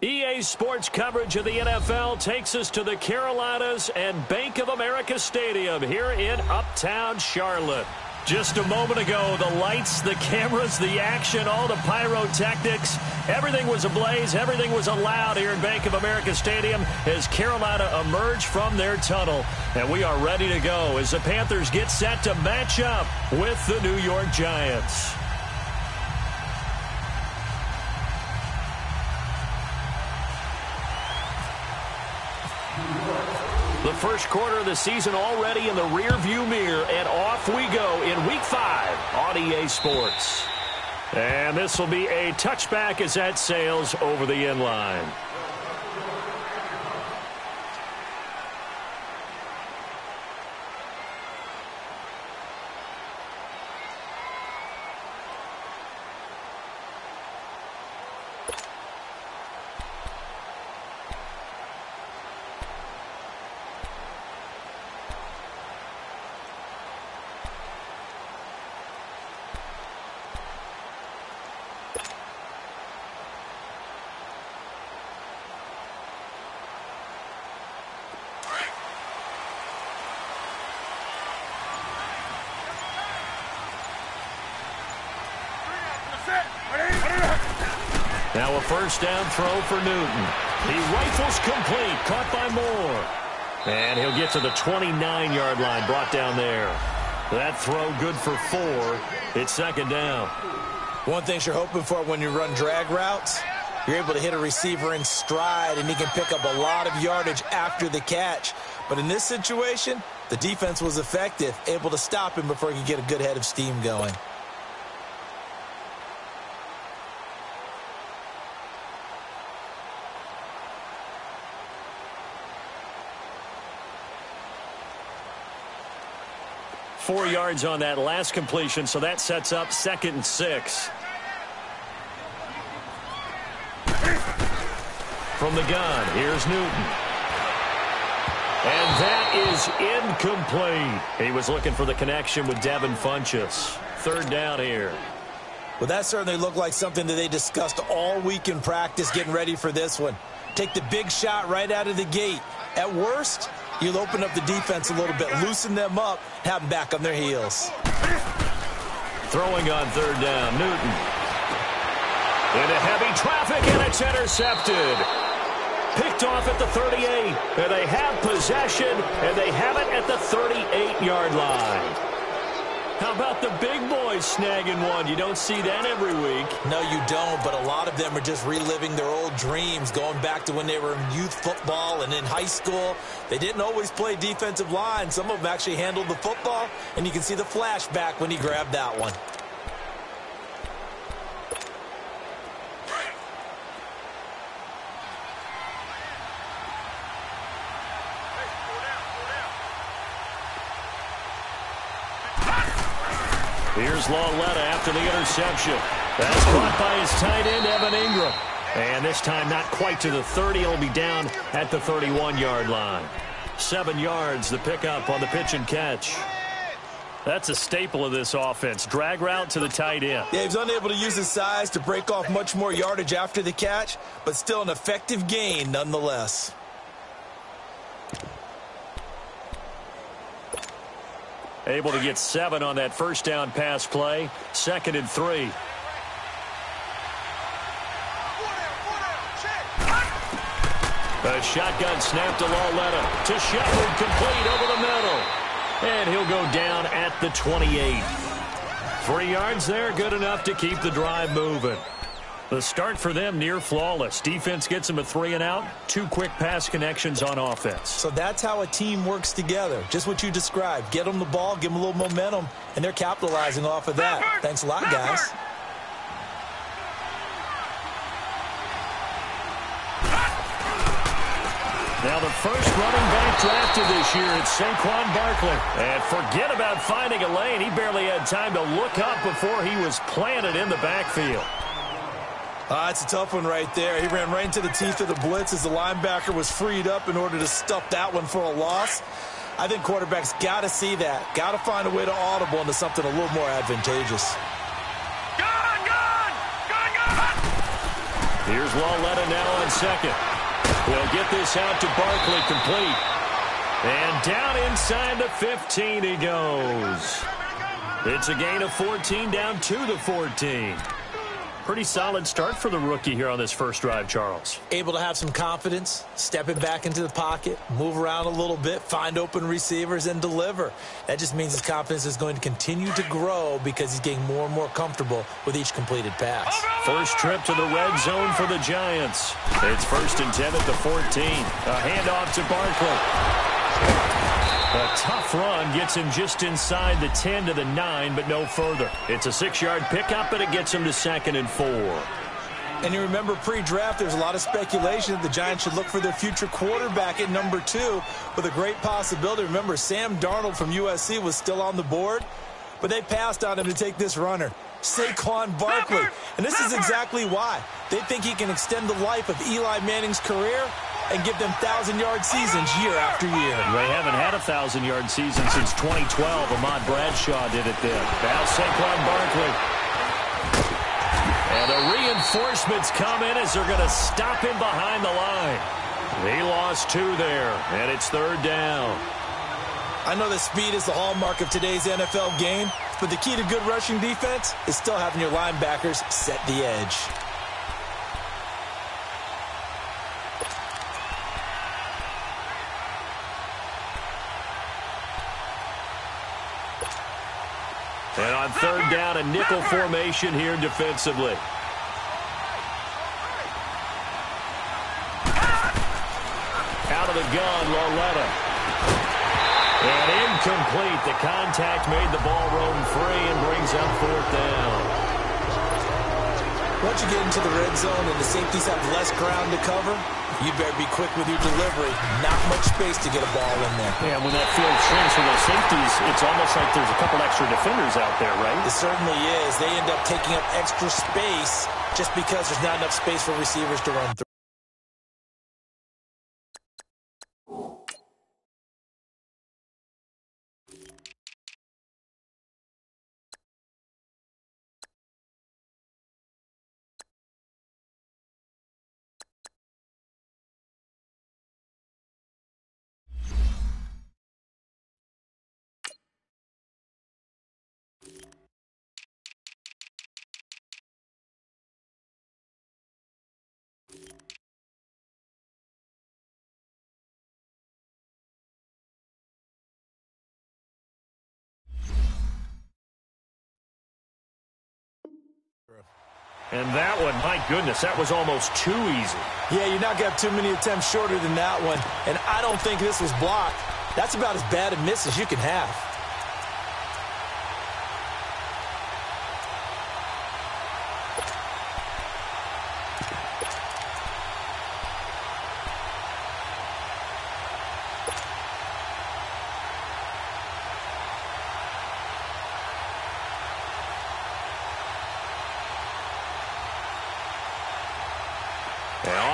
EA Sports coverage of the NFL takes us to the Carolinas and Bank of America Stadium here in Uptown Charlotte. Just a moment ago, the lights, the cameras, the action, all the pyrotechnics, everything was ablaze, everything was allowed here in Bank of America Stadium as Carolina emerged from their tunnel. And we are ready to go as the Panthers get set to match up with the New York Giants. The first quarter of the season already in the rearview mirror, and off we go in Week 5 on EA Sports. And this will be a touchback as that sails over the end line. Now a first down throw for Newton. He rifles complete, caught by Moore. And he'll get to the 29-yard line, brought down there. That throw good for 4. It's second down. One thing you're hoping for when you run drag routes, you're able to hit a receiver in stride, and he can pick up a lot of yardage after the catch. But in this situation, the defense was effective, able to stop him before he could get a good head of steam going. Four yards on that last completion, so that sets up 2nd and 6. From the gun, here's Newton. And that is incomplete. He was looking for the connection with Devin Funchess. 3rd down here. Well, that certainly looked like something that they discussed all week in practice getting ready for this one. Take the big shot right out of the gate. At worst, you'll open up the defense a little bit, loosen them up, have them back on their heels. Throwing on 3rd down, Newton. Into heavy traffic, and it's intercepted. Picked off at the 38, and they have possession, and they have it at the 38-yard line. How about the big boys snagging one? You don't see that every week. No, you don't, but a lot of them are just reliving their old dreams, going back to when they were in youth football and in high school. They didn't always play defensive line. Some of them actually handled the football, and you can see the flashback when he grabbed that one. Here's Lauletta after the interception. That's caught by his tight end, Evan Ingram. And this time not quite to the 30. It'll be down at the 31-yard line. 7 yards, the pickup on the pitch and catch. That's a staple of this offense. Drag route to the tight end. Yeah, he's unable to use his size to break off much more yardage after the catch, but still an effective gain nonetheless. Able to get 7 on that first down pass play. 2nd and 3. A shotgun snap to Lauletta. To Shepard, complete over the middle. And he'll go down at the 28. 3 yards there, good enough to keep the drive moving. The start for them near flawless. Defense gets them a 3 and out. 2 quick pass connections on offense. So that's how a team works together. Just what you described. Get them the ball, give them a little momentum, and they're capitalizing off of that. Thanks a lot, guys. Now the first running back drafted this year, it's Saquon Barkley. And forget about finding a lane. He barely had time to look up before he was planted in the backfield. It's a tough one right there. He ran right into the teeth of the blitz as the linebacker was freed up in order to stuff that one for a loss. I think quarterbacks got to see that. Got to find a way to audible into something a little more advantageous. Here's Lauletta now on second. He'll get this out to Barkley, complete. And down inside the 15 he goes. It's a gain of 14, down to the 14. Pretty solid start for the rookie here on this first drive, Charles. Able to have some confidence, stepping back into the pocket, move around a little bit, find open receivers, and deliver. That just means his confidence is going to continue to grow because he's getting more and more comfortable with each completed pass. First trip to the red zone for the Giants. It's 1st and 10 at the 14. A handoff to Barkley. A tough run gets him just inside the 10 to the 9, but no further. It's a 6-yard pickup, and it gets him to 2nd and 4. And you remember pre-draft, there's a lot of speculation that the Giants should look for their future quarterback at number 2 with a great possibility. Remember, Sam Darnold from USC was still on the board, but they passed on him to take this runner, Saquon Barkley. And this is exactly why. They think he can extend the life of Eli Manning's career and give them 1,000-yard seasons year after year. They haven't had a 1,000-yard season since 2012. Ahmad Bradshaw did it then. Now Saquon Barkley. And the reinforcements come in as they're going to stop him behind the line. He lost 2 there, and it's 3rd down. I know that speed is the hallmark of today's NFL game, but the key to good rushing defense is still having your linebackers set the edge. And on 3rd down, a nickel formation here defensively. Out of the gun, Lauletta. And incomplete. The contact made the ball roam free and brings up 4th down. Once you get into the red zone and the safeties have less ground to cover, you better be quick with your delivery. Not much space to get a ball in there. Yeah, when that field shrinks for those safeties, it's almost like there's a couple extra defenders out there, right? It certainly is. They end up taking up extra space just because there's not enough space for receivers to run through. And that one, my goodness, that was almost too easy. Yeah, you're not going to have too many attempts shorter than that one. And I don't think this was blocked. That's about as bad a miss as you can have.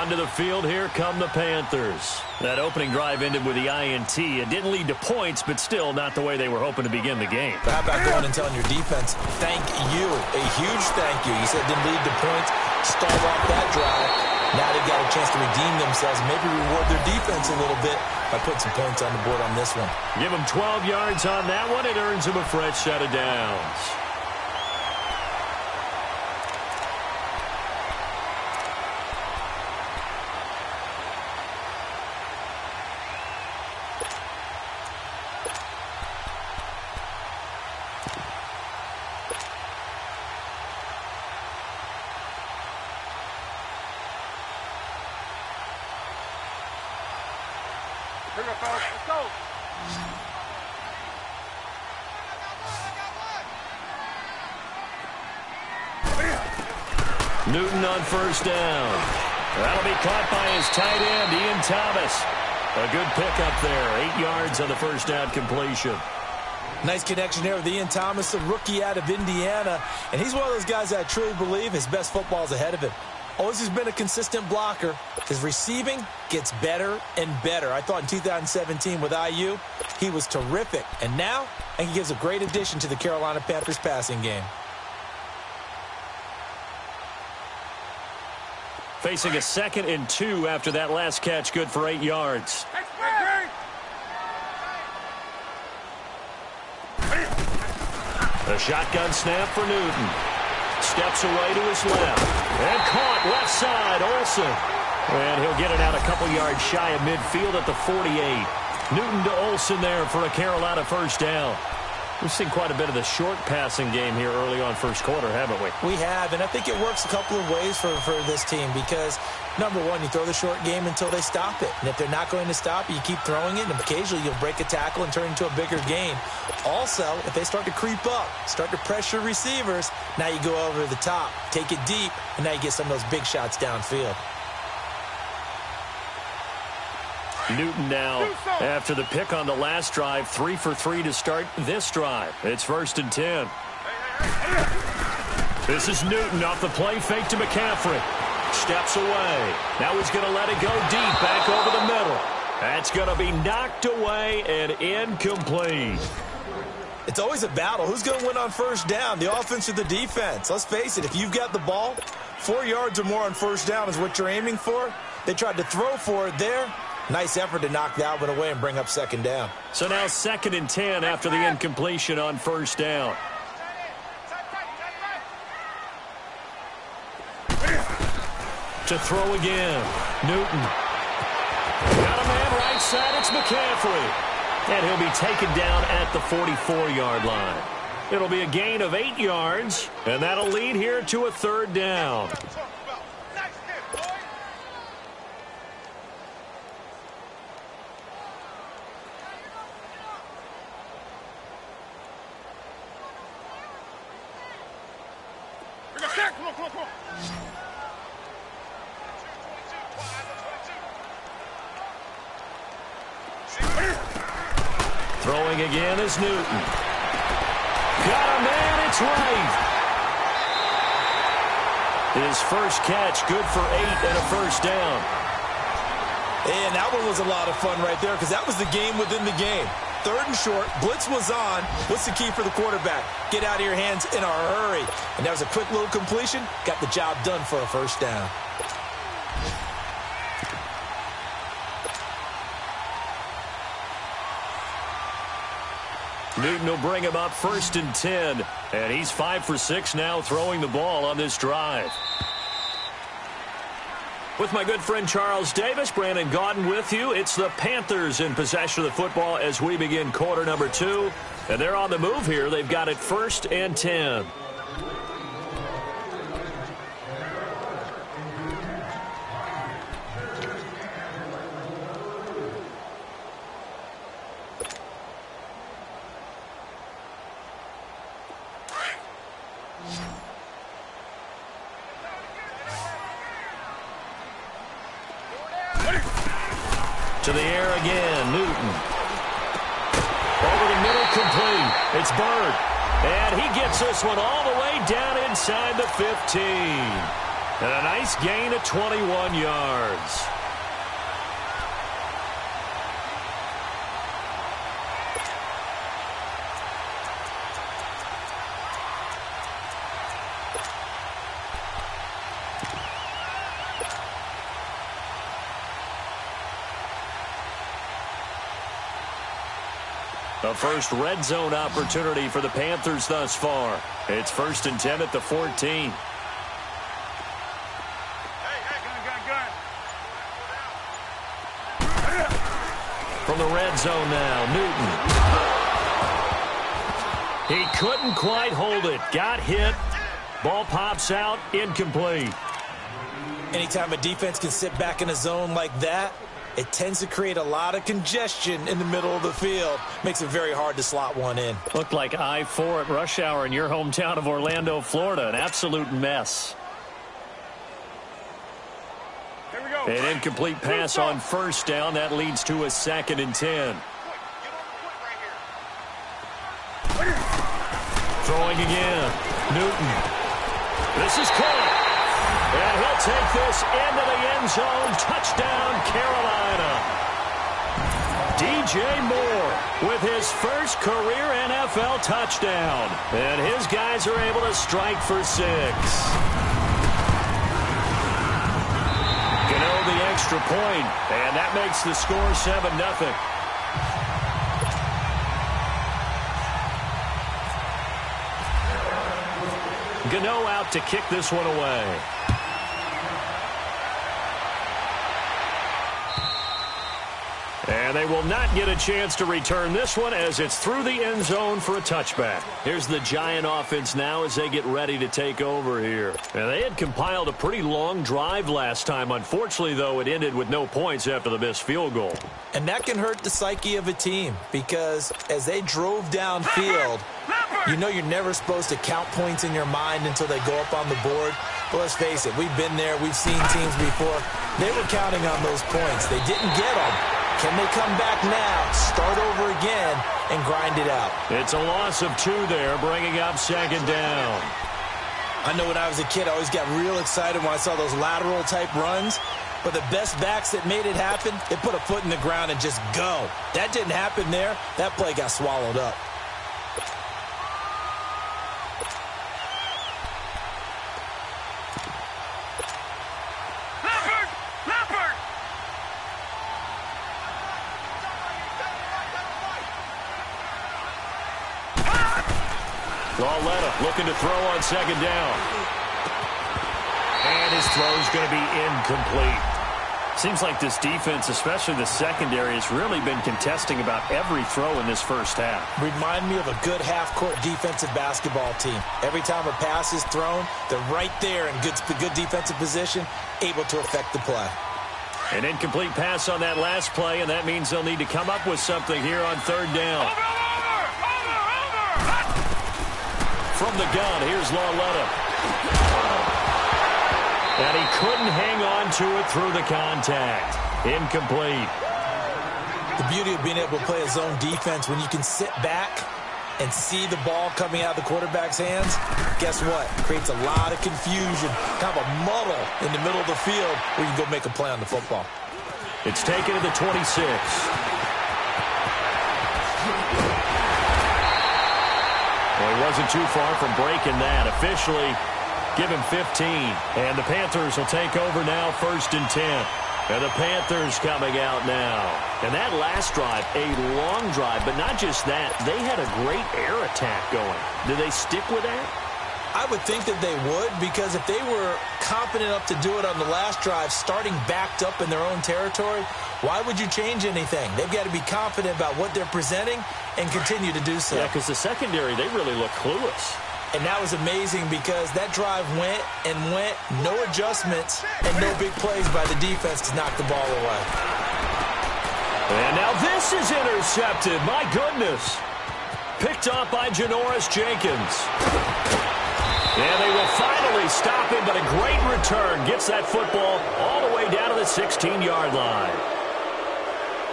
Onto the field, here come the Panthers. That opening drive ended with the INT. It didn't lead to points, but still not the way they were hoping to begin the game. How about going and telling your defense, thank you, a huge thank you. You said it didn't lead to points, start off that drive. Now they've got a chance to redeem themselves, maybe reward their defense a little bit by putting some points on the board on this one. Give them 12 yards on that one. It earns them a fresh set of downs. Let's go. Newton on 1st down. That'll be caught by his tight end, Ian Thomas. A good pickup there. 8 yards on the 1st down completion. Nice connection there with Ian Thomas, a rookie out of Indiana. And he's one of those guys that I truly believe his best football is ahead of him. Always has been a consistent blocker. His receiving gets better and better. I thought in 2017 with IU, he was terrific. And now, I think he gives a great addition to the Carolina Panthers passing game. Facing a 2nd and 2 after that last catch, good for 8 yards. A shotgun snap for Newton. Steps away to his left. And caught left side, Olsen. And he'll get it out a couple yards shy of midfield at the 48. Newton to Olsen there for a Carolina first down. We've seen quite a bit of the short passing game here early on first quarter, haven't we? We have, and I think it works a couple of ways for this team because, number one, you throw the short game until they stop it. And if they're not going to stop it, you keep throwing it, and occasionally you'll break a tackle and turn it into a bigger game. Also, if they start to creep up, start to pressure receivers, now you go over the top, take it deep, and now you get some of those big shots downfield. Newton now, after the pick on the last drive, 3 for 3 to start this drive. It's 1st and 10. This is Newton off the play fake to McCaffrey. Steps away. Now he's going to let it go deep, back over the middle. That's going to be knocked away and incomplete. It's always a battle. Who's going to win on first down, the offense or the defense? Let's face it, if you've got the ball, 4 yards or more on first down is what you're aiming for. They tried to throw for it there. Nice effort to knock that one away and bring up 2nd down. So now 2nd and 10 after the incompletion on first down. To throw again. Newton. Got a man right side. It's McCaffrey. And he'll be taken down at the 44-yard line. It'll be a gain of 8 yards, and that'll lead here to a 3rd down. Throwing again is Newton. Got a man, it's right. His first catch, good for 8 and a first down. And that one was a lot of fun right there because that was the game within the game. 3rd and short, blitz was on. What's the key for the quarterback? Get out of your hands in a hurry. And that was a quick little completion. Got the job done for a first down. Newton will bring him up 1st and 10. And he's 5 for 6 now throwing the ball on this drive. With my good friend Charles Davis, Brandon Gaudin with you. It's the Panthers in possession of the football as we begin quarter number 2. And they're on the move here. They've got it 1st and 10. To the air again, Newton. Over the middle, complete. It's Bird. And he gets this one all the way down inside the 15. And a nice gain of 21 yards. The first red zone opportunity for the Panthers thus far. It's 1st and 10 at the 14. From the red zone now, Newton. He couldn't quite hold it. Got hit. Ball pops out. Incomplete. Anytime a defense can sit back in a zone like that, it tends to create a lot of congestion in the middle of the field. Makes it very hard to slot one in. Looked like I-4 at rush hour in your hometown of Orlando, Florida. An absolute mess. Here we go. An incomplete pass on first down. That leads to a 2nd and 10. Throwing again. Newton. This is caught. And he'll take this into the end zone. Touchdown, Carolina. DJ Moore with his first career NFL touchdown. And his guys are able to strike for 6. extra point, and that makes the score 7-0. Gano out to kick this one away. And they will not get a chance to return this one as it's through the end zone for a touchback. Here's the Giant offense now as they get ready to take over here. And they had compiled a pretty long drive last time. Unfortunately, though, it ended with no points after the missed field goal. And that can hurt the psyche of a team because as they drove downfield, you know you're never supposed to count points in your mind until they go up on the board. But let's face it, we've been there. We've seen teams before. They were counting on those points. They didn't get them. Can they come back now, start over again, and grind it out? It's a loss of 2 there, bringing up second down. I know when I was a kid, I always got real excited when I saw those lateral-type runs. But the best backs that made it happen, they put a foot in the ground and just go. That didn't happen there. That play got swallowed up. Looking to throw on second down. And his throw's going to be incomplete. Seems like this defense, especially the secondary, has really been contesting about every throw in this first half. Remind me of a good half-court defensive basketball team. Every time a pass is thrown, they're right there in good defensive position, able to affect the play. An incomplete pass on that last play, and that means they'll need to come up with something here on third down. From the gun, here's Lauletta. And he couldn't hang on to it through the contact. Incomplete. The beauty of being able to play a zone defense when you can sit back and see the ball coming out of the quarterback's hands, guess what? Creates a lot of confusion, kind of a muddle in the middle of the field where you can go make a play on the football. It's taken to the 26. Well, he wasn't too far from breaking that. Officially, give him 15. And the Panthers will take over now, 1st and 10. And the Panthers coming out now. And that last drive, a long drive, but not just that. They had a great air attack going. Did they stick with that? I would think that they would, because if they were confident enough to do it on the last drive, starting backed up in their own territory, why would you change anything? They've got to be confident about what they're presenting and continue to do so. Yeah, because the secondary, they really look clueless. And that was amazing because that drive went and went, no adjustments, and no big plays by the defense to knock the ball away. And now this is intercepted. My goodness. Picked off by Janoris Jenkins. And they will finally stop him, but a great return. Gets that football all the way down to the 16-yard line.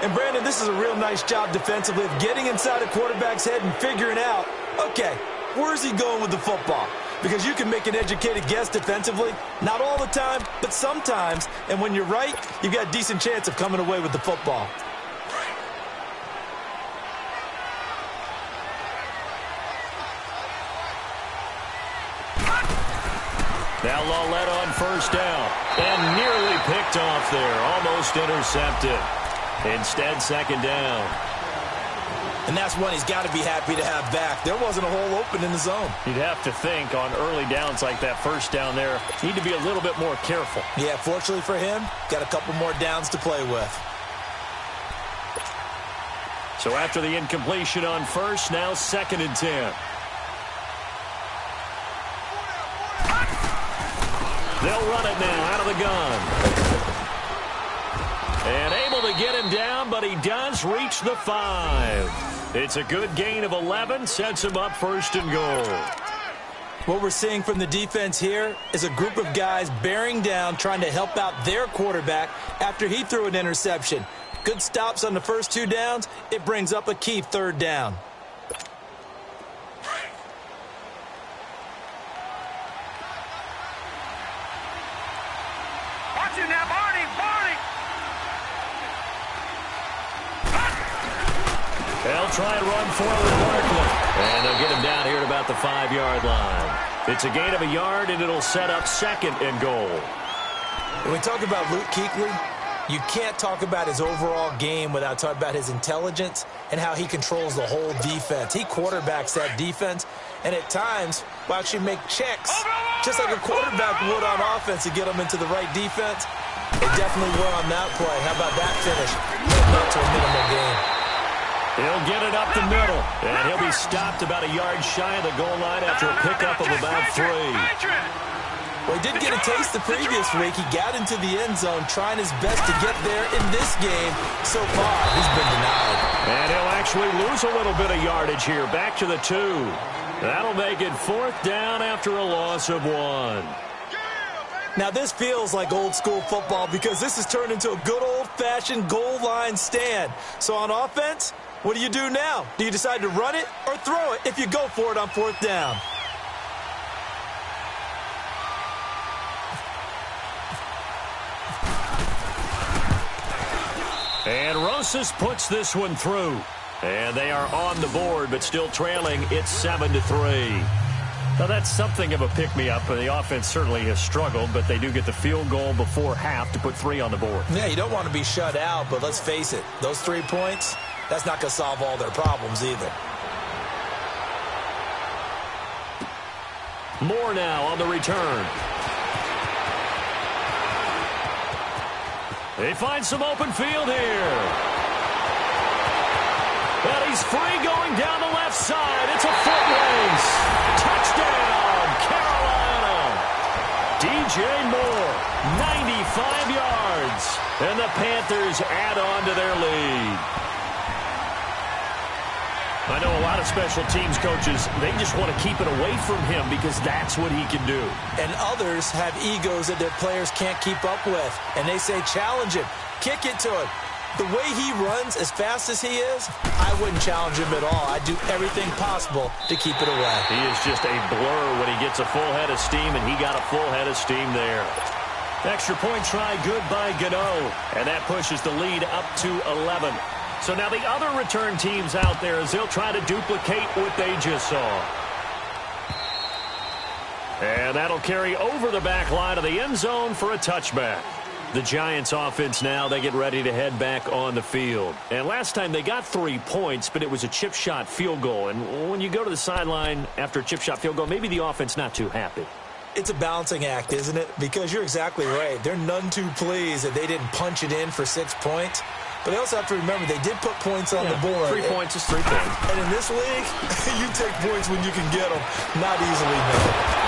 And, Brandon, this is a real nice job defensively of getting inside a quarterback's head and figuring out, okay, where's he going with the football? Because you can make an educated guess defensively. Not all the time, but sometimes. And when you're right, you've got a decent chance of coming away with the football. Now Lauletta on first down. And nearly picked off there. Almost intercepted. Instead, second down. And that's one he's got to be happy to have back. There wasn't a hole open in the zone. You'd have to think on early downs like that first down there, need to be a little bit more careful. Yeah, fortunately for him, got a couple more downs to play with. So after the incompletion on first, now 2nd and 10. They'll run it now out of the gun. And able to get him down, but he does reach the 5. It's a good gain of 11, sets him up 1st and goal. What we're seeing from the defense here is a group of guys bearing down, trying to help out their quarterback after he threw an interception. Good stops on the first 2 downs. It brings up a key 3rd down. Watch it now, Barney! They'll try and run forward Barkley. And they'll get him down here at about the 5-yard line. It's a gain of a yard, and it'll set up 2nd and goal. When we talk about Luke Kuechly, You can't talk about his overall game without talking about his intelligence and how he controls the whole defense. He quarterbacks that defense, and at times will actually make checks, just like a quarterback would on offense to get them into the right defense. They definitely were on that play. How about that finish? Up to a minimal gain. He'll get it up the middle, and he'll be stopped about a yard shy of the goal line after a pickup of about 3. Well, he did get a taste the previous week. He got into the end zone trying his best to get there in this game. So far, he's been denied. And he'll actually lose a little bit of yardage here. Back to the 2. That'll make it 4th down after a loss of 1. Now, this feels like old-school football because this has turned into a good old-fashioned goal line stand. So on offense, what do you do now? Do you decide to run it or throw it if you go for it on 4th down? And Rosas puts this one through. And they are on the board, but still trailing. It's 7-3. Now, that's something of a pick-me-up. The offense certainly has struggled, but they do get the field goal before half to put 3 on the board. Yeah, you don't want to be shut out, but let's face it. Those 3 points, that's not going to solve all their problems either. Moore now on the return. They find some open field here. And he's free going down the left side. It's a foot race. Touchdown, Carolina. DJ Moore, 95 yards. And the Panthers add on to their lead. I know a lot of special teams coaches, they just want to keep it away from him because that's what he can do. And others have egos that their players can't keep up with. And they say, challenge him, kick it to him. The way he runs as fast as he is, I wouldn't challenge him at all. I'd do everything possible to keep it away. He is just a blur when he gets a full head of steam, and he got a full head of steam there. Extra point try, good by Gano. And that pushes the lead up to 11. So now the other return teams out there as they'll try to duplicate what they just saw. And that'll carry over the back line of the end zone for a touchback. The Giants offense now, they get ready to head back on the field. And last time they got 3 points, but it was a chip shot field goal. And when you go to the sideline after a chip shot field goal, maybe the offense not too happy. It's a balancing act, isn't it? Because you're exactly right. They're none too pleased that they didn't punch it in for 6 points. But they also have to remember they did put points on the board. 3 points is 3 points. And in this league, you take points when you can get them. Not easily, no.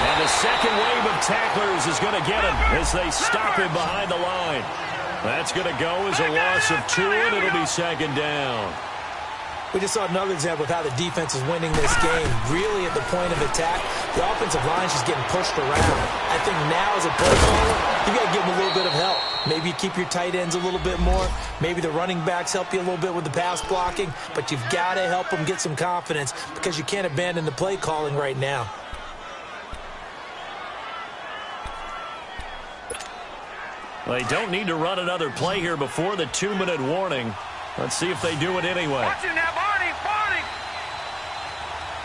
And the second wave of tacklers is going to get him as they stop him behind the line. That's going to go as a loss of 2, and it'll be 2nd down. We just saw another example of how the defense is winning this game. Really at the point of attack, the offensive line is just getting pushed around. I think now as a play caller, you got to give them a little bit of help. Maybe you keep your tight ends a little bit more. Maybe the running backs help you a little bit with the pass blocking. But you've got to help them get some confidence because you can't abandon the play calling right now. They don't need to run another play here before the 2-minute warning. Let's see if they do it anyway. Watch it now, Barney.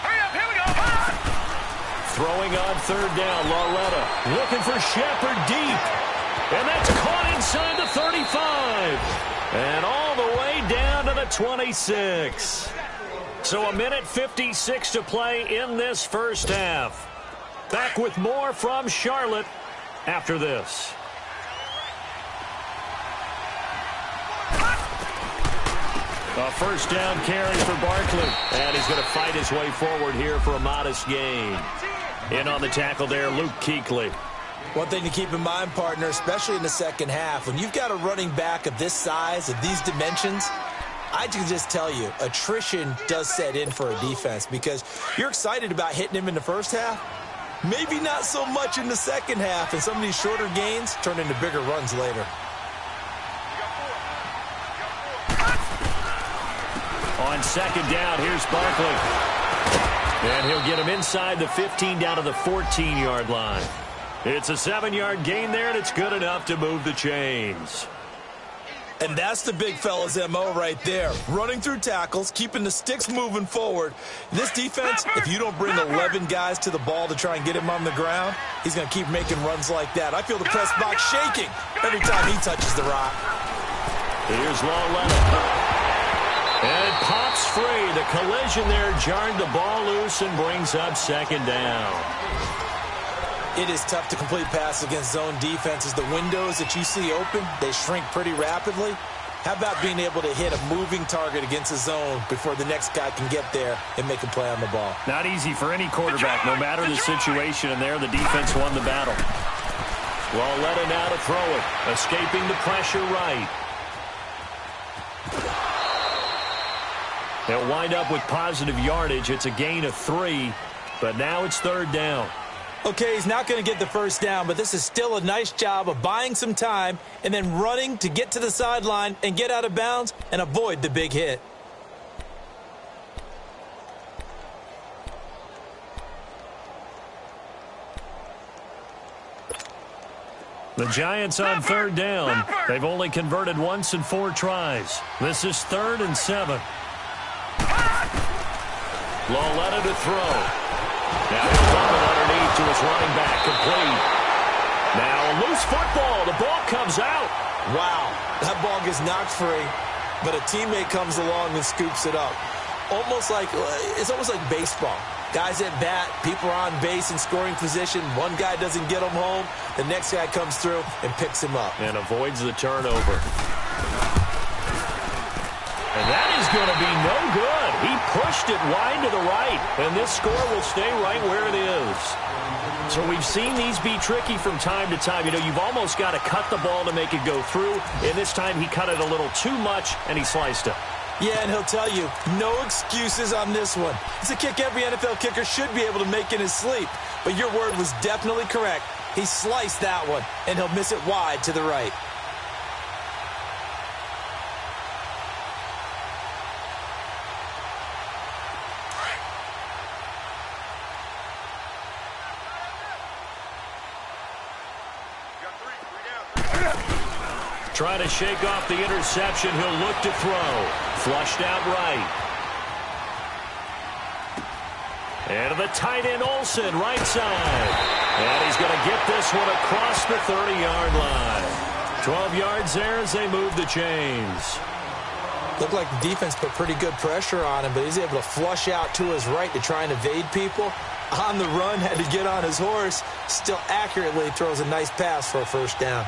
Hurry up, here we go. Throwing on 3rd down, Loretta looking for Shepard deep. And that's caught inside the 35. And all the way down to the 26. So 1:56 to play in this first half. Back with more from Charlotte after this. A first down carry for Barkley. And he's going to fight his way forward here for a modest gain. In on the tackle there, Luke Kuechly. One thing to keep in mind, partner, especially in the second half, when you've got a running back of this size, of these dimensions, I can just tell you, attrition does set in for a defense because you're excited about hitting him in the first half. Maybe not so much in the second half, and some of these shorter gains turn into bigger runs later. On 2nd down, here's Barkley. And he'll get him inside the 15 down to the 14-yard line. It's a 7-yard gain there, and it's good enough to move the chains. And that's the big fella's MO right there. Running through tackles, keeping the sticks moving forward. This defense, if you don't bring 11 guys to the ball to try and get him on the ground, he's going to keep making runs like that. I feel the press box shaking every time he touches the rock. Here's Lauletta. And it pops free. The collision there jarred the ball loose and brings up second down. It is tough to complete passes against zone defenses. The windows that you see open, they shrink pretty rapidly. How about being able to hit a moving target against a zone before the next guy can get there and make a play on the ball? Not easy for any quarterback, no matter the situation. And there, the defense won the battle. Lauletta now to throw it. Escaping the pressure right. They'll wind up with positive yardage. It's a gain of 3, but now it's third down. Okay, he's not going to get the first down, but this is still a nice job of buying some time and then running to get to the sideline and get out of bounds and avoid the big hit. The Giants on third down. They've only converted once in 4 tries. This is 3rd and 7. Lauletta to throw. Now he'll dump it underneath to his running back, complete. Now a loose football. The ball comes out. Wow, that ball gets knocked free, but a teammate comes along and scoops it up. It's almost like baseball. Guys at bat, people are on base in scoring position. One guy doesn't get him home. The next guy comes through and picks him up. And avoids the turnover. And that is going to be no good. He pushed it wide to the right, and this score will stay right where it is. So we've seen these be tricky from time to time. You know, you've almost got to cut the ball to make it go through, and this time he cut it a little too much, and he sliced it. Yeah, and he'll tell you, no excuses on this one. It's a kick every NFL kicker should be able to make in his sleep. But your word was definitely correct. He sliced that one, and he'll miss it wide to the right. Trying to shake off the interception. He'll look to throw. Flushed out right. And to the tight end, Olsen, right side. And he's going to get this one across the 30-yard line. 12 yards there as they move the chains. Looked like the defense put pretty good pressure on him, but he's able to flush out to his right to try and evade people. On the run, had to get on his horse. Still accurately throws a nice pass for a first down.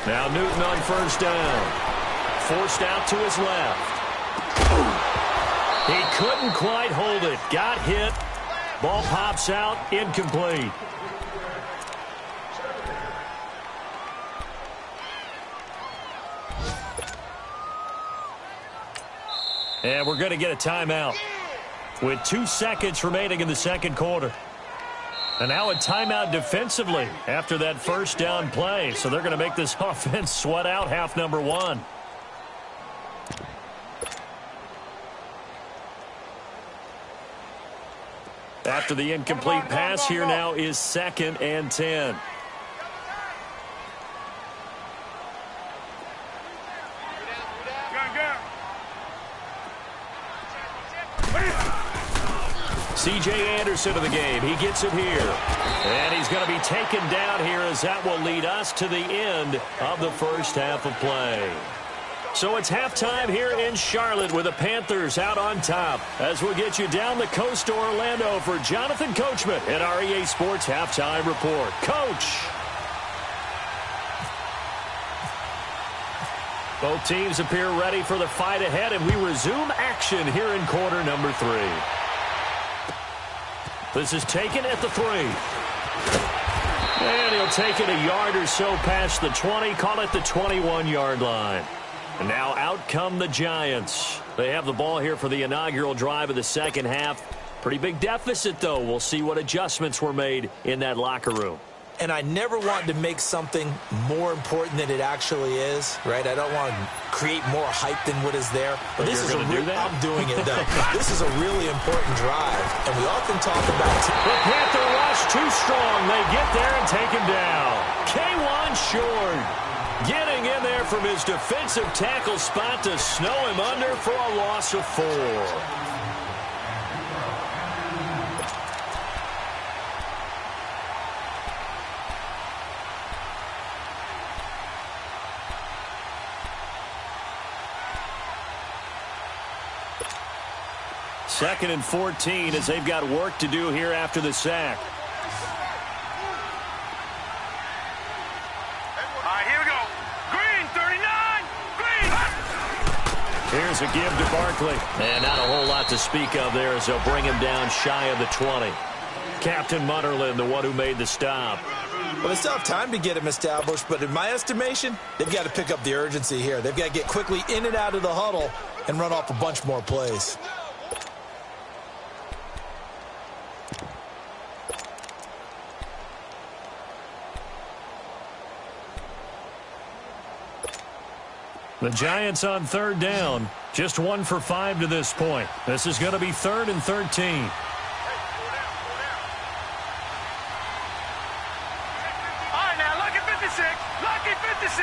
Now Newton on first down. Forced out to his left. He couldn't quite hold it. Got hit. Ball pops out. Incomplete. And we're going to get a timeout with 2 seconds remaining in the second quarter. And now a timeout defensively after that first down play. So they're going to make this offense sweat out half number 1. After the incomplete pass, here now is 2nd and 10. C.J. Anderson of the game. He gets it here. And he's going to be taken down here as that will lead us to the end of the first half of play. So it's halftime here in Charlotte with the Panthers out on top. As we'll get you down the coast to Orlando for Jonathan Coachman at our EA Sports Halftime Report. Coach! Both teams appear ready for the fight ahead, and we resume action here in quarter number 3. This is taken at the 3. And he'll take it a yard or so past the 20, call it the 21-yard line. And now out come the Giants. They have the ball here for the inaugural drive of the second half. Pretty big deficit, though. We'll see what adjustments were made in that locker room. And I never want to make something more important than it actually is, right? I don't want to create more hype than what is there. But this is I'm doing it, though. This is a really important drive, and we often talk about the Panther rush too strong. They get there and take him down. K1 short. Getting in there from his defensive tackle spot to snow him under for a loss of 4. Second and 14 as they've got work to do here after the sack. All right, here we go. Green, 39. Green. Here's a give to Barkley. And not a whole lot to speak of there as they'll bring him down shy of the 20. Captain Mutterlin, the one who made the stop. Well, they still have time to get him established, but in my estimation, they've got to pick up the urgency here. They've got to get quickly in and out of the huddle and run off a bunch more plays. The Giants on third down. Just 1 for 5 to this point. This is going to be 3rd and 13. All right, now, lucky 56. Lucky 56.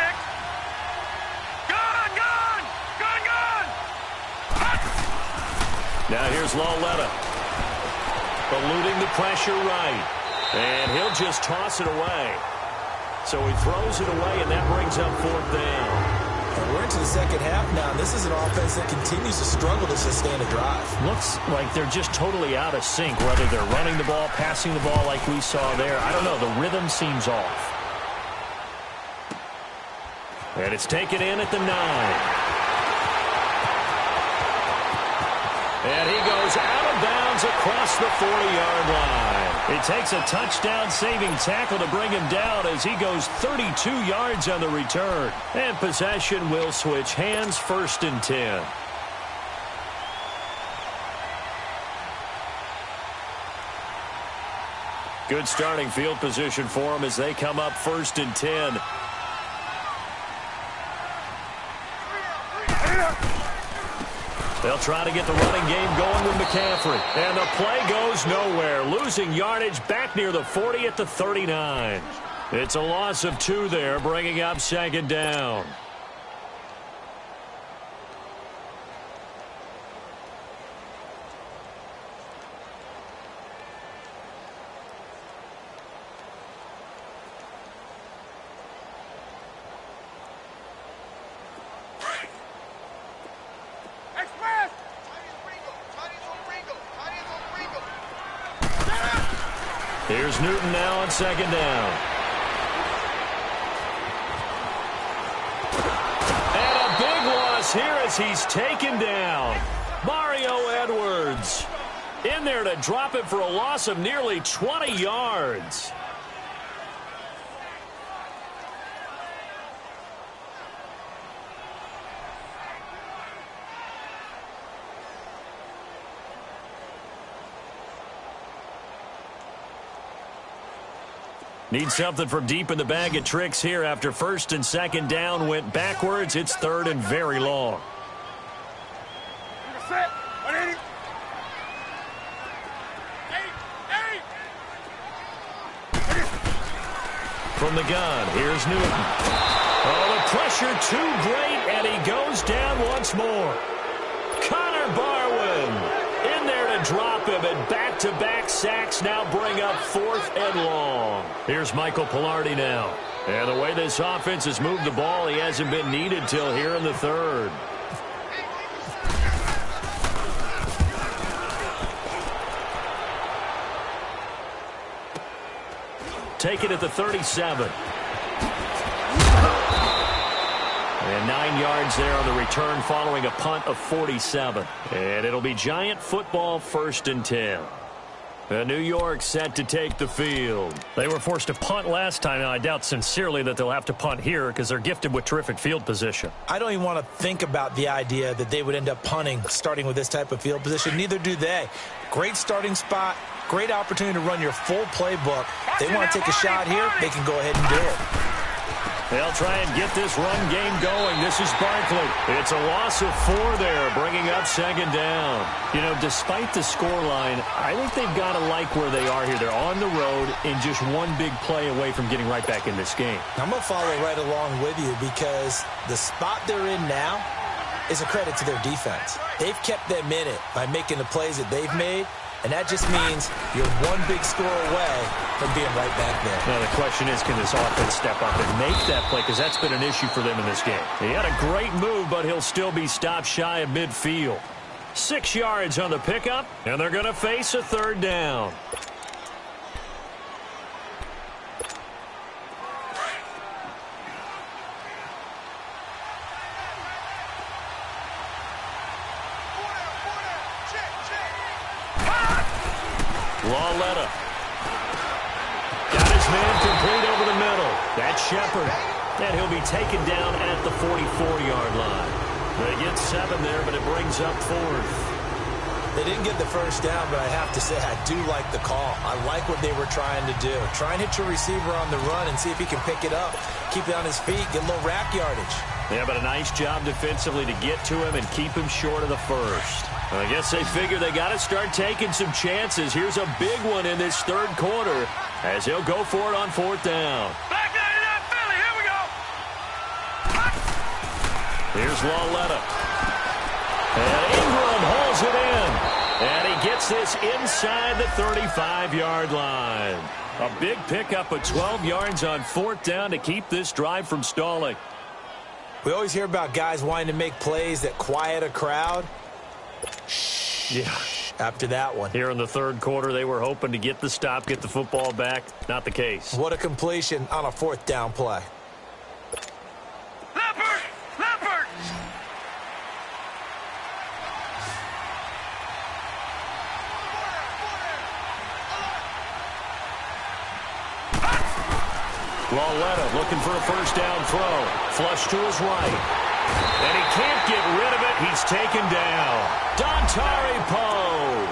Gun, gun. Gun, gun. Now here's Lauletta. Eluding the pressure right. And he'll just toss it away. So he throws it away, and that brings up 4th down. We're into the second half now, and this is an offense that continues to struggle to sustain a drive. Looks like they're just totally out of sync, whether they're running the ball, passing the ball like we saw there. I don't know. The rhythm seems off. And it's taken in at the 9. And he goes out of bounds across the 40-yard line. It takes a touchdown-saving tackle to bring him down as he goes 32 yards on the return. And possession will switch hands, 1st and 10. Good starting field position for them as they come up 1st and 10. They'll try to get the running game going with McCaffrey. And the play goes nowhere. Losing yardage back near the 40 at the 39. It's a loss of 2 there, bringing up 2nd down. Here's Newton now on 2nd down. And a big loss here as he's taken down. Mario Edwards in there to drop it for a loss of nearly 20 yards. Need something from deep in the bag of tricks here after 1st and 2nd down went backwards. It's 3rd and very long. From the gun, here's Newton. Oh, the pressure too great, and he goes down once more. Connor Barwin in there to drop him, and back-to-back sacks now bring up 4th and long. Here's Michael Pilardi now. And the way this offense has moved the ball, he hasn't been needed till here in the 3rd. Take it at the 37. And 9 yards there on the return following a punt of 47. And it'll be Giant football, 1st and 10. New York set to take the field. They were forced to punt last time. Now, I doubt sincerely that they'll have to punt here because they're gifted with terrific field position. I don't even want to think about the idea that they would end up punting starting with this type of field position. Neither do they. Great starting spot. Great opportunity to run your full playbook. They want to take a shot here, they can go ahead and do it. They'll try and get this run game going. This is Barkley. It's a loss of 4 there, bringing up second down. You know, despite the scoreline, I think they've got to like where they are here. They're on the road and just one big play away from getting right back in this game. I'm going to follow right along with you because the spot they're in now is a credit to their defense. They've kept them in it by making the plays that they've made, and that just means you're one big score away from being right back there. Now, the question is, can this offense step up and make that play? Because that's been an issue for them in this game. He had a great move, but he'll still be stopped shy of midfield. 6 yards on the pickup, and they're going to face a third down. Lawletta. Got his man complete over the middle. That's Shepard. And he'll be taken down at the 44-yard line. They get 7 there, but it brings up 4th. They didn't get the first down, but I have to say I do like the call. I like what they were trying to do. Try and hit your receiver on the run and see if he can pick it up. Keep it on his feet, get a little rack yardage. Yeah, but a nice job defensively to get to him and keep him short of the first. I guess they figure they got to start taking some chances. Here's a big one in this third quarter as he'll go for it on 4th down. Back 99 Philly, here we go. Here's Lawletta. And Ingram holds it in. And he gets this inside the 35-yard line. A big pickup of 12 yards on 4th down to keep this drive from stalling. We always hear about guys wanting to make plays that quiet a crowd. Yeah. After that one. Here in the third quarter, they were hoping to get the stop, get the football back. Not the case. What a completion on a 4th down play. Leopard! Leopard! Lawletta looking for a first down throw. Flush to his right. And he can't get rid of it. He's taken down. Dontari Poe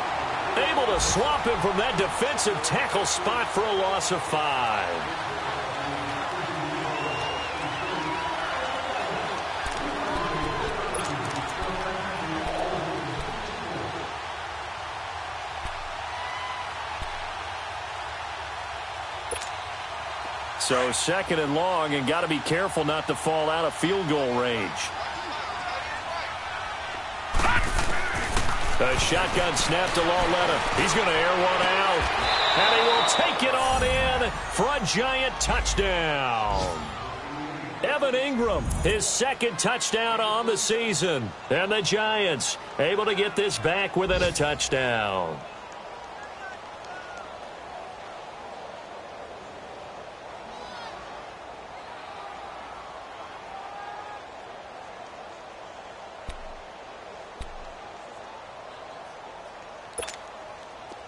able to swap him from that defensive tackle spot for a loss of 5. So 2nd and long, and got to be careful not to fall out of field goal range. A shotgun snap to Lawletta. He's going to air one out. And he will take it on in for a giant touchdown. Evan Ingram, his 2nd touchdown on the season. And the Giants able to get this back within a touchdown.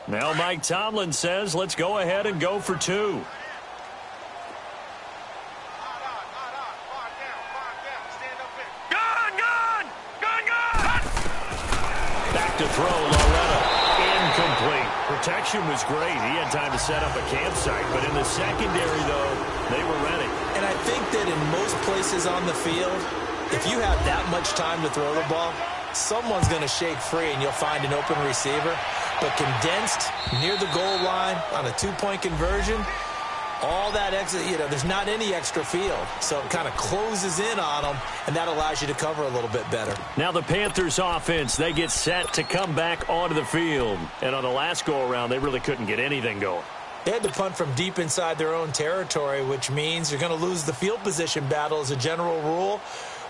Now Mike Tomlin says, let's go ahead and go for 2. Back to throw, Lawletta. Incomplete. Protection was great. He had time to set up a campsite, but in the secondary, though, they were ready. And I think that in most places on the field, if you have that much time to throw the ball, someone's going to shake free and you'll find an open receiver. But condensed near the goal line on a 2-point conversion, all that extra, there's not any extra field. So it kind of closes in on them, and that allows you to cover a little bit better. Now the Panthers offense, they get set to come back onto the field. And on the last go-around, they really couldn't get anything going. They had to punt from deep inside their own territory, which means you're going to lose the field position battle as a general rule.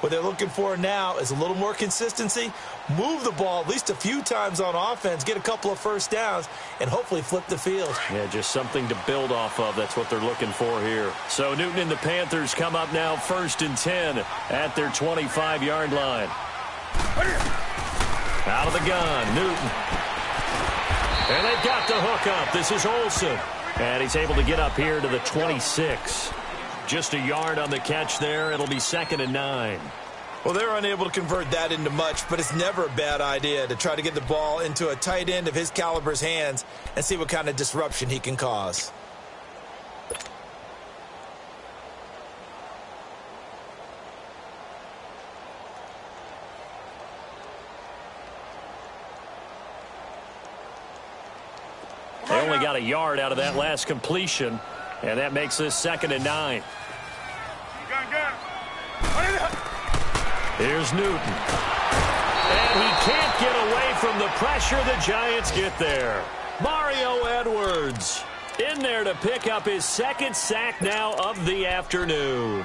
What they're looking for now is a little more consistency, move the ball at least a few times on offense, get a couple of first downs, and hopefully flip the field. Yeah, just something to build off of. That's what they're looking for here. So Newton and the Panthers come up now 1st and 10 at their 25-yard line. Out of the gun, Newton. And they've got the hook up. This is Olsen. And he's able to get up here to the 26. Just a yard on the catch there. It'll be 2nd and 9. Well, they're unable to convert that into much, but it's never a bad idea to try to get the ball into a tight end of his caliber's hands and see what kind of disruption he can cause. They only got a yard out of that last completion, and that makes this 2nd and 9. Here's Newton. And he can't get away from the pressure. The Giants get there. Mario Edwards in there to pick up his 2nd sack now of the afternoon.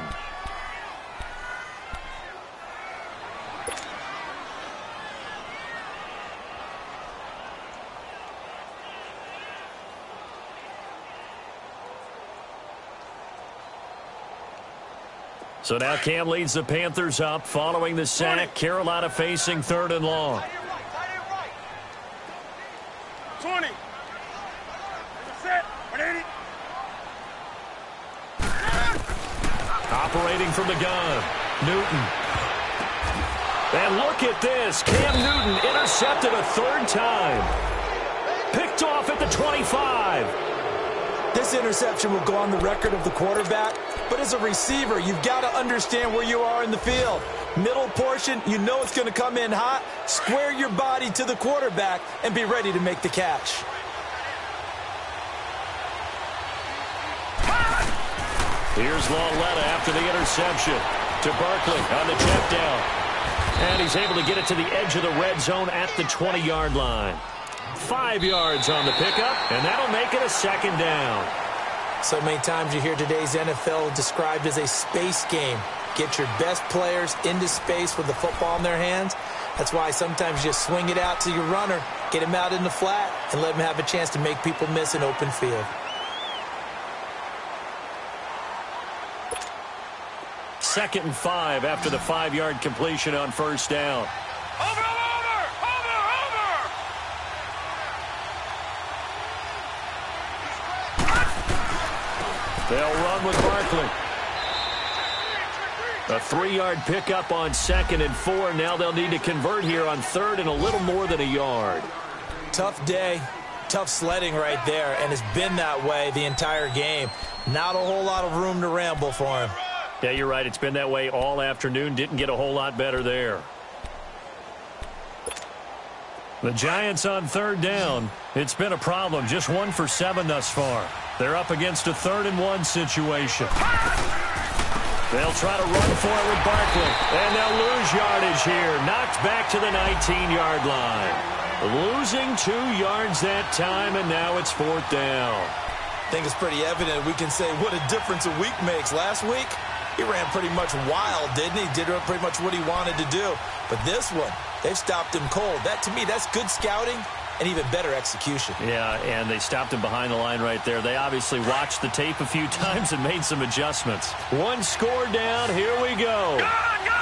So now Cam leads the Panthers up following the sack. Carolina facing 3rd and long. 20. Set. 180. Operating from the gun. Newton. And look at this. Cam Newton intercepted a 3rd time. Picked off at the 25. This interception will go on the record of the quarterback, but as a receiver, you've got to understand where you are in the field. Middle portion, you know it's going to come in hot. Square your body to the quarterback and be ready to make the catch. Here's Lauletta after the interception to Barkley on the check down. And he's able to get it to the edge of the red zone at the 20-yard line. 5 yards on the pickup, and that'll make it a 2nd down. So many times you hear today's NFL described as a space game. Get your best players into space with the football in their hands. That's why sometimes you just swing it out to your runner, get him out in the flat, and let him have a chance to make people miss an open field. Second and 5 after the 5-yard completion on 1st down. Over. They'll run with Barkley. A 3-yard pickup on 2nd and 4. Now they'll need to convert here on 3rd and a little more than a yard. Tough day, tough sledding right there, and it's been that way the entire game. Not a whole lot of room to ramble for him. Yeah, you're right. It's been that way all afternoon. Didn't get a whole lot better there. The Giants on 3rd down. It's been a problem. Just 1 for 7 thus far. They're up against a 3rd and 1 situation. They'll try to run for it with Barkley. And they'll lose yardage here. Knocked back to the 19-yard line. Losing 2 yards that time, and now it's 4th down. I think it's pretty evident we can say what a difference a week makes. Last week, he ran pretty much wild, didn't he? Did pretty much what he wanted to do. But this one, they've stopped him cold. That, to me, that's good scouting and even better execution. Yeah, and they stopped him behind the line right there. They obviously watched the tape a few times and made some adjustments. 1 score down. Here we go.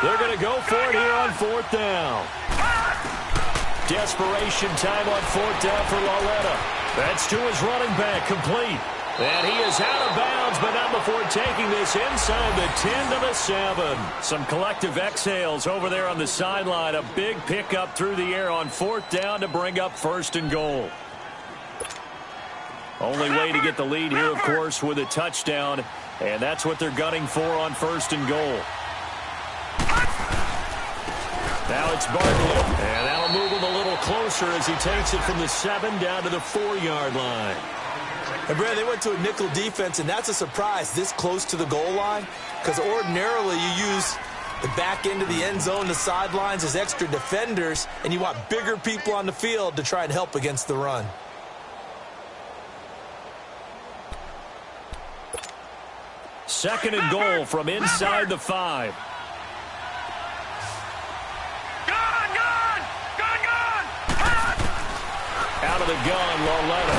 They're going to go for it here on 4th down. Desperation time on 4th down for Lauletta. That's to his running back, complete. And he is out of bounds, but not before taking this inside the 10 to the 7. Some collective exhales over there on the sideline. A big pickup through the air on 4th down to bring up 1st and goal. Only way to get the lead here, of course, with a touchdown. And that's what they're gunning for on 1st and goal. Now it's Barkley. And that'll move him a little closer as he takes it from the 7 down to the 4-yard line. And, Brad, they went to a nickel defense, and that's a surprise this close to the goal line, because ordinarily you use the back end of the end zone, the sidelines as extra defenders, and you want bigger people on the field to try and help against the run. Second and goal from inside the 5. Out of the gun, Lauletta.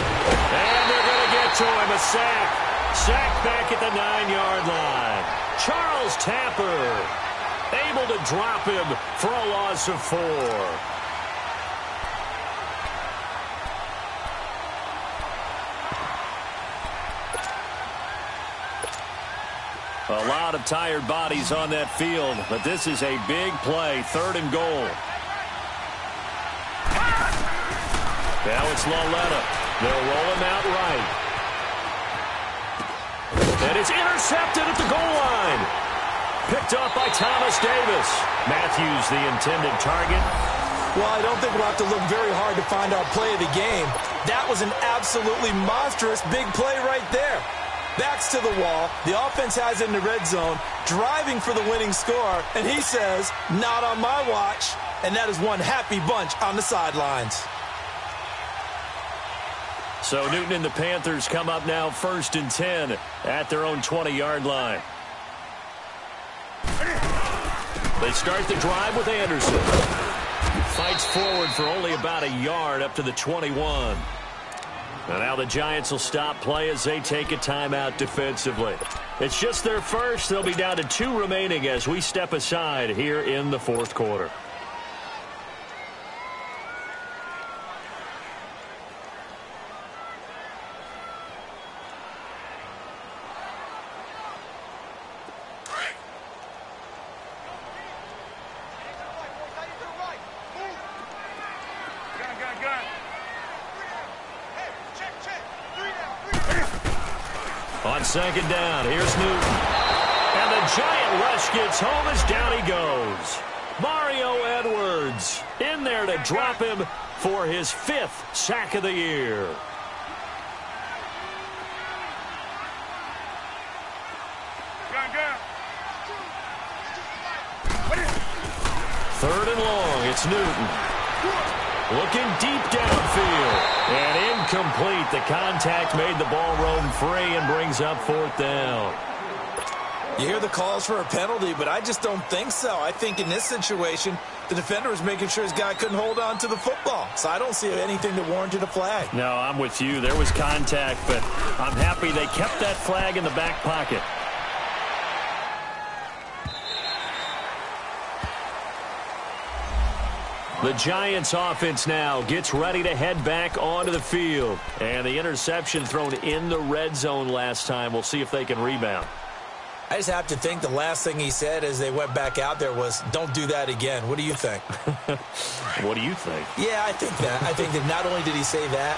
And they're going to get to him. A sack. Sack back at the 9-yard line. Charles Tapper able to drop him for a loss of 4. A lot of tired bodies on that field, but this is a big play. 3rd and goal. Now it's Lauletta. They'll roll him out right. And it's intercepted at the goal line. Picked up by Thomas Davis. Matthews, the intended target. Well, I don't think we'll have to look very hard to find our play of the game. That was an absolutely monstrous big play right there. Backs to the wall. The offense has it in the red zone, driving for the winning score, and he says, not on my watch. And that is one happy bunch on the sidelines. So Newton and the Panthers come up now 1st and 10 at their own 20-yard line. They start the drive with Anderson. Fights forward for only about a yard up to the 21. And now the Giants will stop play as they take a timeout defensively. It's just their first. They'll be down to 2 remaining as we step aside here in the 4th quarter. On 2nd down, here's Newton. And the Giant rush gets home as down he goes. Mario Edwards in there to drop him for his 5th sack of the year. Third and long, it's Newton. Looking deep downfield. And incomplete. The contact made the ball roam free and brings up 4th down. You hear the calls for a penalty, but I just don't think so. I think in this situation, the defender was making sure his guy couldn't hold on to the football. So I don't see anything that warranted a flag. No, I'm with you. There was contact, but I'm happy they kept that flag in the back pocket. The Giants offense now gets ready to head back onto the field. And the interception thrown in the red zone last time. We'll see if they can rebound. I just have to think the last thing he said as they went back out there was, don't do that again. What do you think? What do you think? Yeah, I think that. I think that not only did he say that,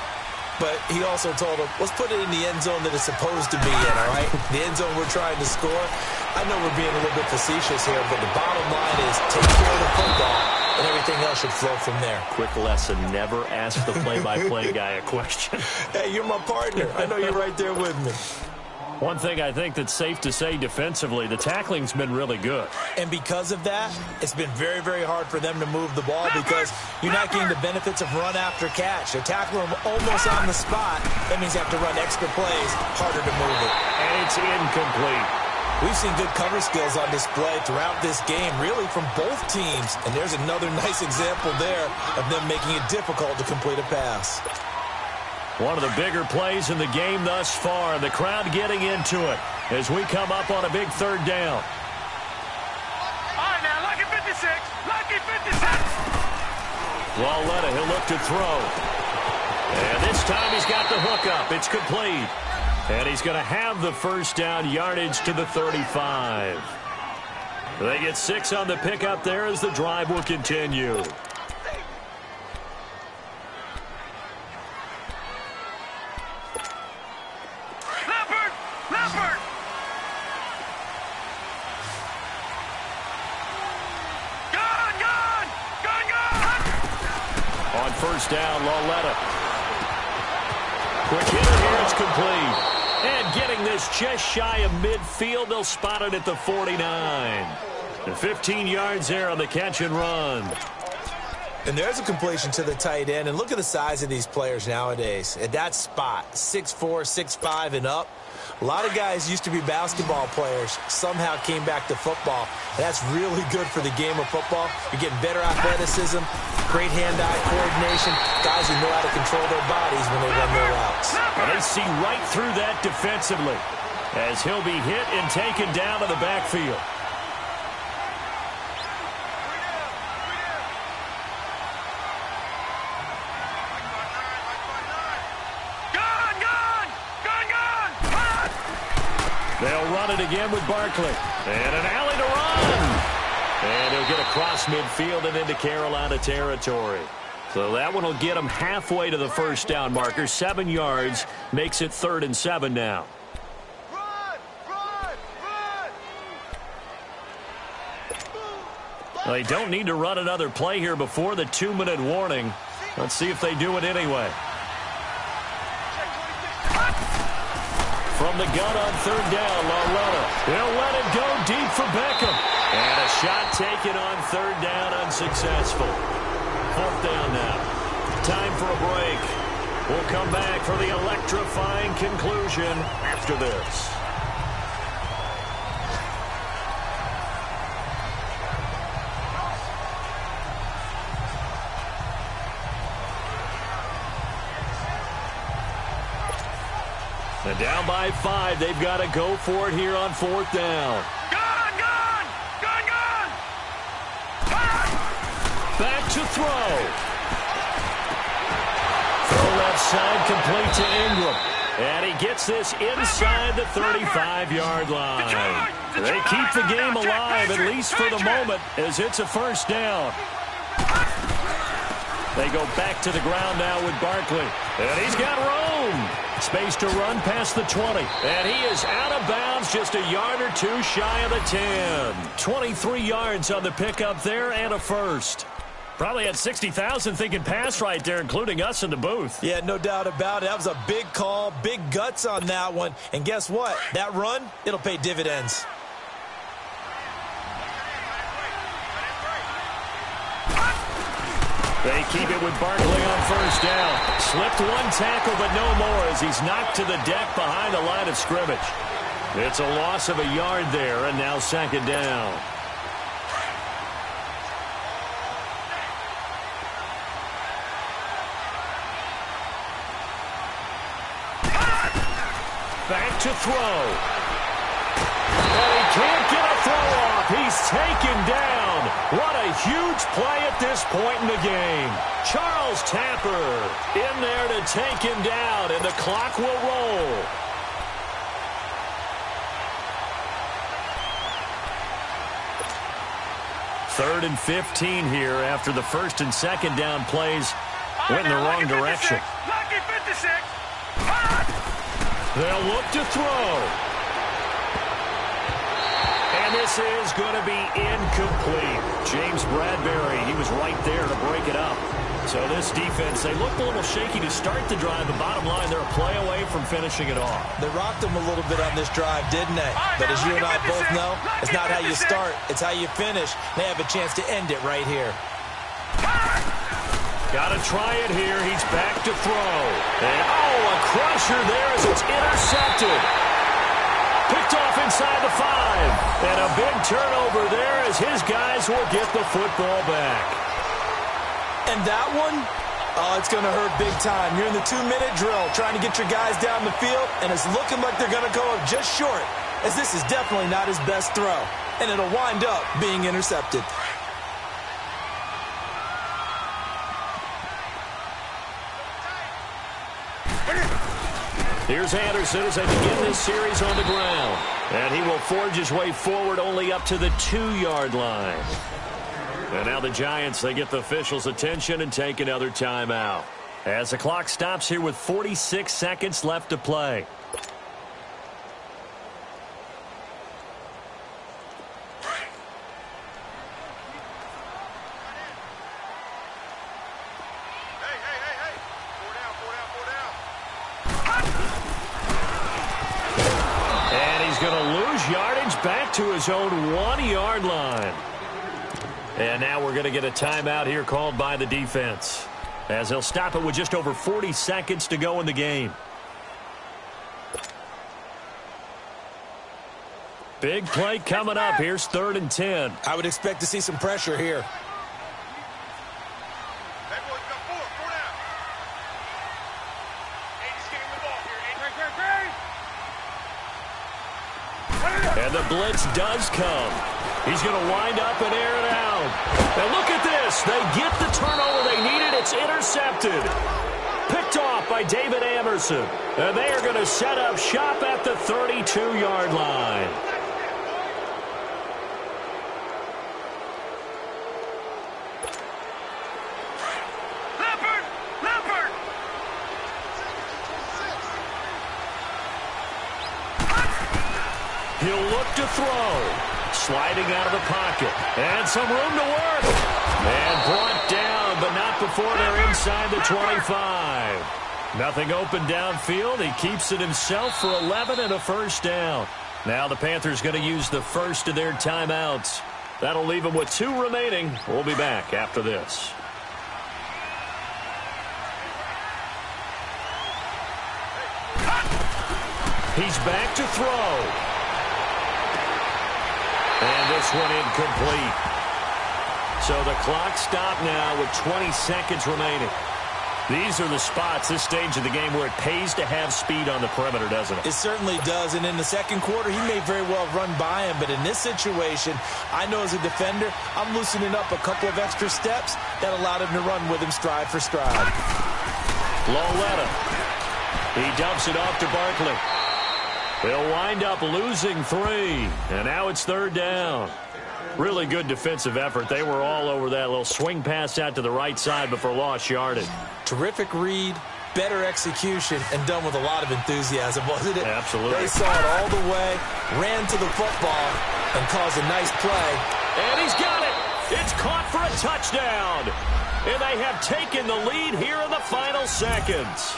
but he also told him, let's put it in the end zone that it's supposed to be in, all right? The end zone we're trying to score. I know we're being a little bit facetious here, but the bottom line is take care of the football, and everything else should flow from there. Quick lesson, never ask the play-by-play guy a question. Hey, you're my partner. I know you're right there with me. One thing I think that's safe to say defensively, the tackling's been really good. And because of that, it's been very, very hard for them to move the ball because you're not getting the benefits of run after catch. They tackle them almost on the spot. That means you have to run extra plays, harder to move it. And it's incomplete. We've seen good cover skills on display throughout this game, really from both teams. And there's another nice example there of them making it difficult to complete a pass. One of the bigger plays in the game thus far. The crowd getting into it as we come up on a big 3rd down. All right, now, lucky 56. Lucky 56. Lauletta, he'll look to throw. And this time he's got the hook up. It's complete. And he's going to have the 1st down, yardage to the 35. They get 6 on the pickup there as the drive will continue. On 1st down, Lauletta. Quick hitter here, it's complete. And getting this just shy of midfield, they'll spot it at the 49. And 15 yards there on the catch and run. And there's a completion to the tight end. And look at the size of these players nowadays. At that spot, 6'4", 6'5", and up. A lot of guys used to be basketball players, somehow came back to football. And that's really good for the game of football. You're getting better athleticism, great hand-eye coordination, guys who know how to control their bodies when they run their routes. And they see right through that defensively as he'll be hit and taken down to the backfield. They'll run it again with Barkley. And an alley to run. And he'll get across midfield and into Carolina territory. So that one will get him halfway to the 1st down marker. 7 yards makes it 3rd and 7 now. Well, they don't need to run another play here before the 2-minute warning. Let's see if they do it anyway. from the gun on third down. Loretta. He'll let it go deep for Beckham. And a shot taken on third down, unsuccessful. Fourth down now. Time for a break. We'll come back for the electrifying conclusion after this. And down by 5. They've got to go for it here on fourth down. Gun! Back to throw. Throw left side, complete to Ingram. And he gets this inside the 35-yard line. They keep the game alive, at least for the moment, as it's a first down. They go back to the ground now with Barkley. And he's got room. Space to run past the 20. And he is out of bounds, just a yard or two shy of the 10. 23 yards on the pickup there and a first. Probably had 60,000 thinking pass right there, including us in the booth. Yeah, no doubt about it. That was a big call, big guts on that one. And guess what? That run, it'll pay dividends. They keep it with Barkley on first down. Slipped one tackle, but no more as he's knocked to the deck behind the line of scrimmage. It's a loss of a yard there, and now second down. Back to throw. And he can't get a throw off. He's taken down. What a huge play at this point in the game. Charles Tapper in there to take him down, and the clock will roll. Third and 15 here after the first and second down plays went in the wrong direction. Lucky 56. They'll look to throw. And this is going to be incomplete. James Bradbury, he was right there to break it up. So this defense, they looked a little shaky to start the drive. The bottom line, they're a play away from finishing it off. They rocked them a little bit on this drive, didn't they? But as you and I both know, it's not how you start, it's how you finish. They have a chance to end it right here. Got to try it here. He's back to throw. And, a crusher there as it's intercepted. Picked off inside the 5. And a big turnover there as his guys will get the football back. And that one, it's going to hurt big time. You're in the 2-minute drill trying to get your guys down the field, and it's looking like they're going to go up just short, as this is definitely not his best throw. And it'll wind up being intercepted. Here's Anderson as they begin this series on the ground. And he will forge his way forward only up to the 2-yard line. And now the Giants, they get the officials' attention and take another timeout. As the clock stops here with 46 seconds left to play. Back to his own 1-yard line. And now we're going to get a timeout here called by the defense, as they'll stop it with just over 40 seconds to go in the game. Big play coming up. Here's 3rd and 10. I would expect to see some pressure here. And the blitz does come. He's going to wind up and air it out. And look at this. They get the turnover they needed. It's intercepted. Picked off by David Amerson. And they are going to set up shop at the 32-yard line. He'll look to throw. Sliding out of the pocket. And some room to work. And brought down, but not before they're inside the 25. Nothing open downfield. He keeps it himself for 11 and a first down. Now the Panthers going to use the first of their timeouts. That'll leave them with 2 remaining. We'll be back after this. He's back to throw. And this one incomplete. So the clock stopped now with 20 seconds remaining. These are the spots, this stage of the game, where it pays to have speed on the perimeter, doesn't it? It certainly does. And in the second quarter, he may very well run by him. But in this situation, I know as a defender, I'm loosening up a couple of extra steps that allowed him to run with him stride for stride. Loletta. He dumps it off to Barkley. They'll wind up losing 3. And now it's 3rd down. Really good defensive effort. They were all over that little swing pass out to the right side before lost yardage. Terrific read, better execution, and done with a lot of enthusiasm, wasn't it? Absolutely. They saw it all the way, ran to the football, and caused a nice play. And he's got it. It's caught for a touchdown. And they have taken the lead here in the final seconds.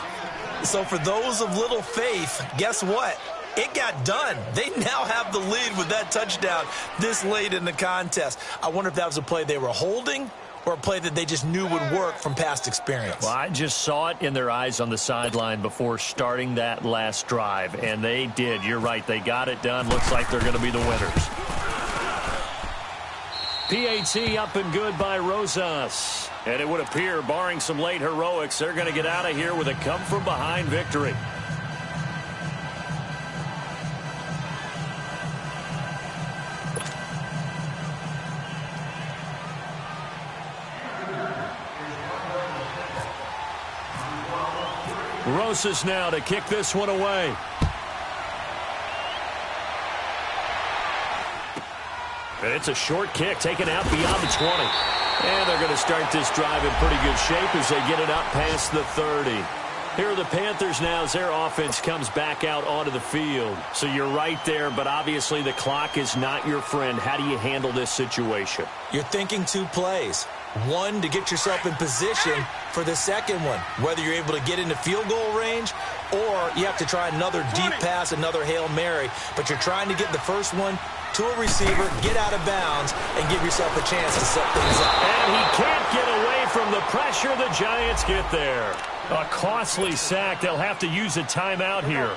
So for those of little faith, guess what? It got done. They now have the lead with that touchdown this late in the contest. I wonder if that was a play they were holding or a play that they just knew would work from past experience. Well, I just saw it in their eyes on the sideline before starting that last drive, and they did. You're right. They got it done. Looks like they're going to be the winners. PAT up and good by Rosas. And it would appear, barring some late heroics, they're going to get out of here with a come-from-behind victory. Rosas now to kick this one away. And it's a short kick taken out beyond the 20. And they're going to start this drive in pretty good shape as they get it up past the 30. Here are the Panthers now as their offense comes back out onto the field. So you're right there, but obviously the clock is not your friend. How do you handle this situation? You're thinking 2 plays. One, to get yourself in position for the second one, whether you're able to get into field goal range or you have to try another deep pass, another Hail Mary. But you're trying to get the first one to a receiver, get out of bounds, and give yourself a chance to set things up. And he can't get away from the pressure. The Giants get there. A costly sack. They'll have to use a timeout here.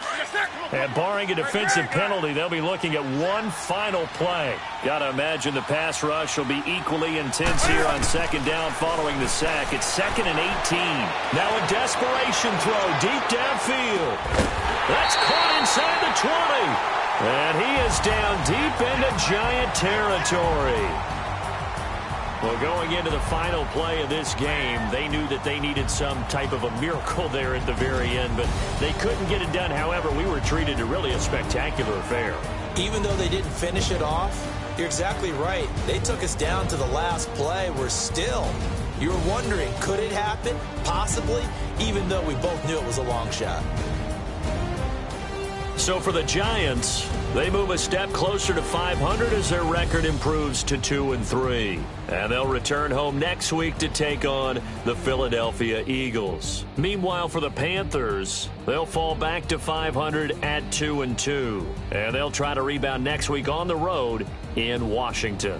And barring a defensive penalty, they'll be looking at one final play. Got to imagine the pass rush will be equally intense here on second down following the sack. It's 2nd and 18. Now a desperation throw deep downfield. That's caught inside the 20. And he is down deep into Giant territory. Well, going into the final play of this game, they knew that they needed some type of a miracle there at the very end, but they couldn't get it done. However, we were treated to really a spectacular affair. Even though they didn't finish it off, you're exactly right. They took us down to the last play. We're still, you were wondering, could it happen? Possibly, even though we both knew it was a long shot. So for the Giants, they move a step closer to 500 as their record improves to 2-3. And they'll return home next week to take on the Philadelphia Eagles. Meanwhile, for the Panthers, they'll fall back to 500 at 2-2. And they'll try to rebound next week on the road in Washington.